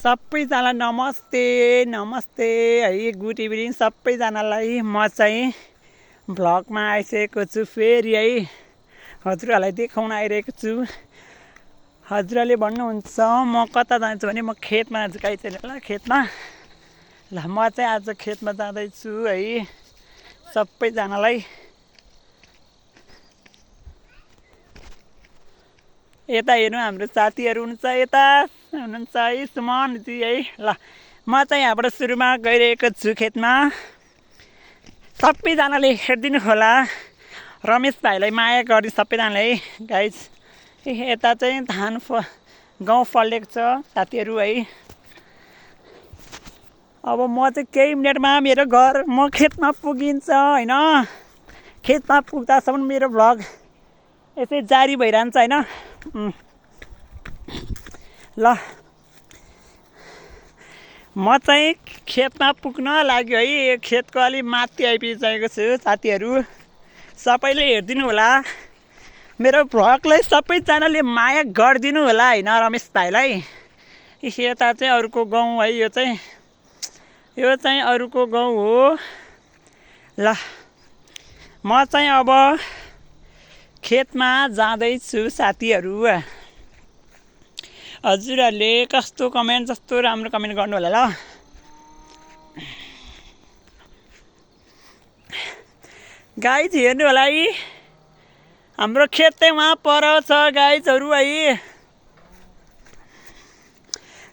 सबैजना नमस्ते नमस्ते है गुड इभिनिङ सबैजनालाई। म चाहिँ भ्लगमा आइसकेको छु फेरि है, हजुरहरूलाई देखाउन आइरहेको छु। हजुरहरूले भन्नुहुन्छ म कता जान्छु भने म खेतमा जान्छु गाई छैन ल खेतमा। ल म चाहिँ आज खेतमा जाँदैछु है। सबैजनालाई यता हेर्नु हाम्रो साथीहरू हुनुहुन्छ, यता हुनुहुन्छ है सुमनजी है। ल म चाहिँ यहाँबाट सुरुमा गइरहेको छु खेतमा। सबैजनाले हेरिदिनु होला, रमेश भाइलाई माया गरिदिनु सबैजनाले है गाइज। यता चाहिँ धान गहुँ फलेको छ साथीहरू है। अब म चाहिँ केही मिनटमा मेरो घर म खेतमा पुगिन्छ होइन। खेतमा पुग्दासम्म मेरो भ्लग यसै जारी भइरहन्छ होइन। ल म चाहिँ खेतमा पुग्न लाग्यो है। खेतको अलि माथि आइपुगिसकेको छु साथीहरू। सबैले हेरिदिनु होला, मेरो भ्लगलाई सबैजनाले माया गरिदिनु होला होइन रमेश भाइलाई। यता चाहिँ अरूको गाउँ है, यो चाहिँ अरूको गाउँ हो। ल म चाहिँ अब खेतमा जाँदैछु साथीहरू। हजुरहरूले कस्तो कमेन्ट, जस्तो राम्रो कमेन्ट गर्नु होला ल। गाइज हेर्नु होला है, हाम्रो खेत चाहिँ वहाँ पर छ गाइजहरू है।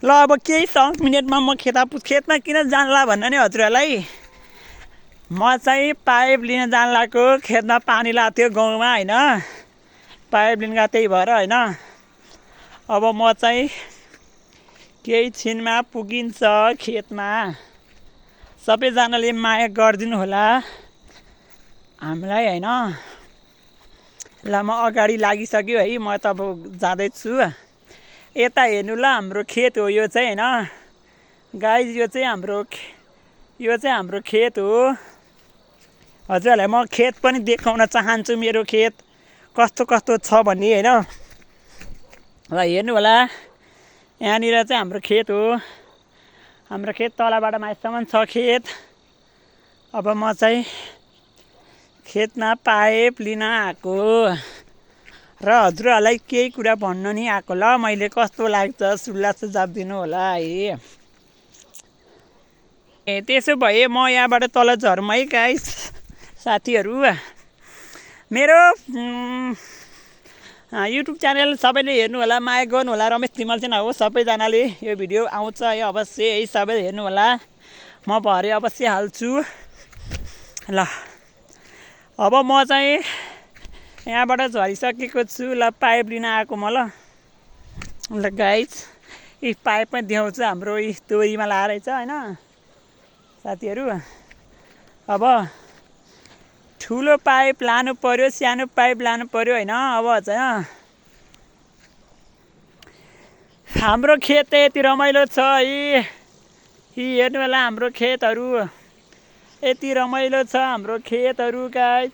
ल अब केही मिनटमा म खेतमा किन जानला भन्न नि हजुरहरूलाई। म चाहिँ पाइप लिन जान लागेको, खेतमा पानी लगाएको थियो गाउँमा होइन, पाइप लिन गएको त्यही भएर होइन। अब म चाहिँ केही छिनमा पुगिन्छ खेतमा। सबैजनाले माया गरिदिनु होला हामीलाई होइन। ल म अगाडि लागिसक्यो है, म त अब जाँदैछु। यता हेर्नु ल, हाम्रो खेत हो यो चाहिँ होइन गाइज। यो चाहिँ हाम्रो खेत हो। हजुरहरूलाई म खेत पनि देखाउन चाहन्छु, मेरो खेत कस्तो कस्तो छ भन्ने होइन। ल हेर्नु होला, यहाँनिर चाहिँ हाम्रो खेत हो। हाम्रो खेत तलबाट माथिसम्म छ खेत। अब म चाहिँ खेतमा पाइप लिन आएको र हजुरहरूलाई केही कुरा भन्न नि आएको ल। मैले कस्तो लाग्छ सुल्ला सुझाव दिनु होला है। त्यसो भए म यहाँबाट तल झरौँ है गाइस साथीहरू। मेरो युट्युब च्यानल सबैले हेर्नु होला, माया गर्नु होला। रमेश तिमल चाहिँ हो, सबैजनाले यो भिडियो आउँछ है अवश्य है, सबैले हेर्नु होला। म भरे अवश्य हाल्छु। ल अब म चाहिँ यहाँबाट झरिसकेको छु। ल पाइप लिन आएको म ल गाइज। यी पाइप पनि देखाउँछु, हाम्रो यी दोरीमा लगाएर रहेछ होइन साथीहरू। अब ठुलो पाइप लानु पर्यो, सानो पाइप लानु पर्यो होइन। अब चाहिँ हाम्रो खेत यति रमाइलो छ है। हेर्नु होला हाम्रो खेतहरू, यति रमाइलो छ हाम्रो खेतहरू गाइज।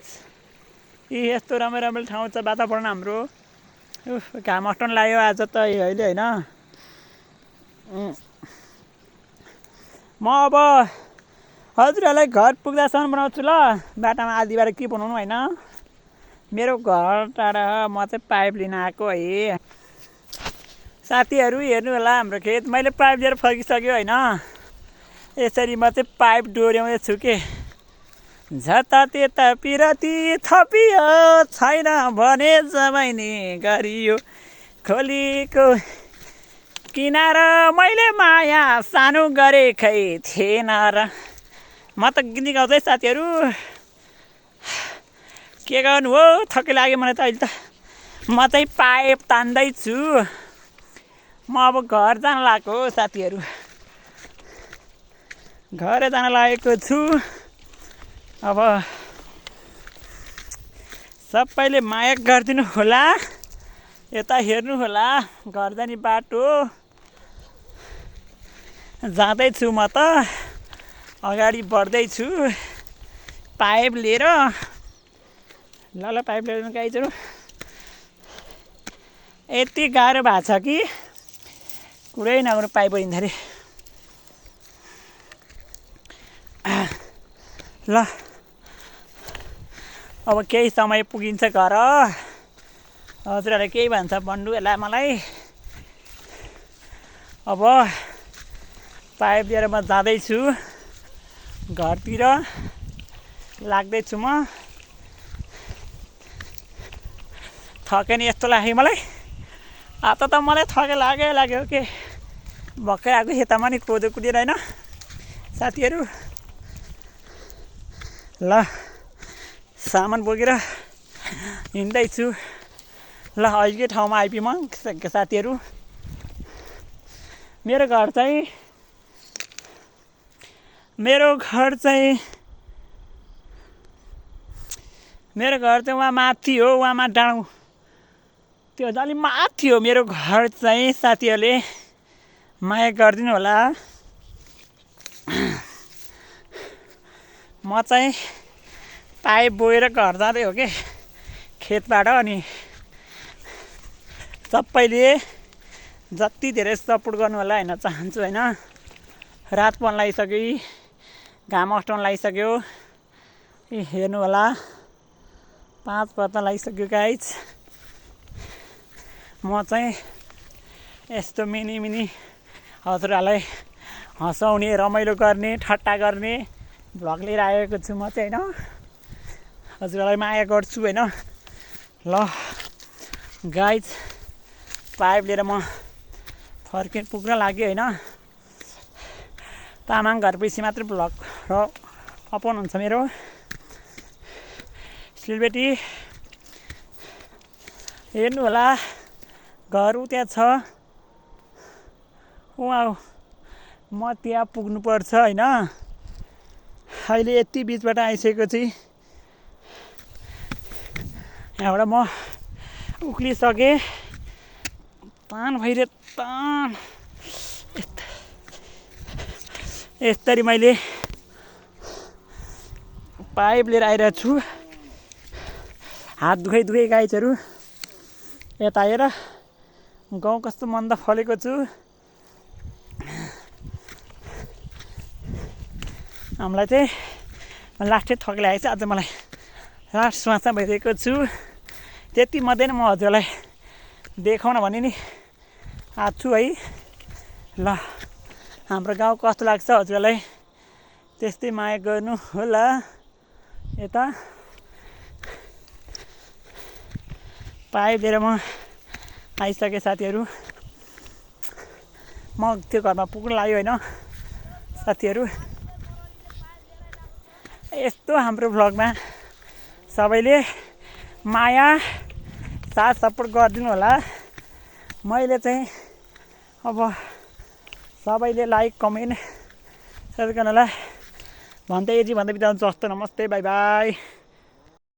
यस्तो रमाइलो ठाउँ छ, वातावरण हाम्रो। घाम अस्टन लाग्यो आज त अहिले होइन। म अब हजुरहरूलाई घर पुग्दासम्म बनाउँछु ल। बाटामा आधी बाटो के बनाउनु होइन। मेरो घर टाढा, म चाहिँ पाइप लिन आएको है साथीहरू। हेर्नु होला हाम्रो खेत, मैले पाइप लिएर फर्किसक्यो होइन। यसरी म चाहिँ पाइप डोर्याउँदैछु के। झता त्यता पिरती थपियो, छैन भने जमाइने गरियो, खोलीको किनारा मैले माया सानो गरेकै थिएन र। म त गीत गाउँछु है साथीहरू, के गर्नु हो, थकै लाग्यो मलाई त अहिले त। म चाहिँ पाइप तान्दैछु। म अब घर जान लागेको साथीहरू, घर जान लागेको छु। अब सबैले माया गरिदिनु होला, यता हेर्नु होला, घर जाने बाटो जाँदैछु म त, अगाडि बढ्दैछु पाइप लिएर। ल पाइप लिएर गाइजहरू। यति गाह्रो भएको छ कि कुरै नगर्नु पाइप परिँदाखेरि ल अब केही समय पुगिन्छ घर हजुरहरूले केही भन्छ बन्धुहरूलाई मलाई अब पाइप लिएर म जाँदैछु घरतिर लाग्दैछु म थके नि यस्तो लाग्यो मलाई आता त मलाई थके लाग्यो के भर्खर आएको खेतमा नि कोदो कुटेर होइन साथीहरू ल सामान बोकेर हिँड्दैछु ल अहिलेकै ठाउँमा आइपुगेँ म साथीहरू मेरो घर चाहिँ उहाँ माथि हो उहाँमा डाँडो त्यो अलि माथि हो मेरो घर चाहिँ साथीहरूले माया गरिदिनु होला म चाहिँ पाइप बोएर घर जाँदै हो कि खेतबाट अनि सबैले जति धेरै सपोर्ट गर्नु होला होइन चाहन्छु होइन रात पनि लगाइसक्यो घाम अस्टाउन लागिसक्यो हेर्नु होला 5 बज्न लागिसक्यो गाइज म चाहिँ यस्तो मिनी हजुरहरूलाई हँसाउने रमाइलो गर्ने ठट्टा गर्ने भ्लग लिएर आएको छु म चाहिँ होइन हजुरहरूलाई माया गर्छु होइन ल गाइज पाइप लिएर म पुग्न लाग्यो होइन तामाङ घरपछि मात्रै भ्लग र अपन हुन्छ मेरो सिलबेटी हेर्नु होला घर त्यहाँ छ वाउ म त्यहाँ पुग्नुपर्छ होइन अहिले यति बिचबाट आइसकेको छु यहाँबाट म उक्लिसकेँ तान भइरहे तान यसरी मैले पाइप लिएर आइरहेको छु हात दुखै गाइजहरू यता आएर गाउँ कस्तो मन्द फलेको छु हामीलाई चाहिँ लास्टै थक लागेको छ आज मलाई लास्ट श्वास भइरहेको छु त्यति मात्रै म हजुरलाई देखाउन भने नि आज छु है ल हाम्रो गाउँ कस्तो लाग्छ हजुरलाई त्यस्तै माया गर्नु होला यता पाइप लिएर म आइसकेँ साथीहरू म त्यो घरमा पुग्नु लाग्यो होइन साथीहरू यस्तो हाम्रो भ्लगमा सबैले माया साथ सपोर्ट गरिदिनु होला मैले चाहिँ अब सबैले लाइक कमेन्ट सबैजनालाई भन्दै बिताउँछु जस्तो नमस्ते बाई बाई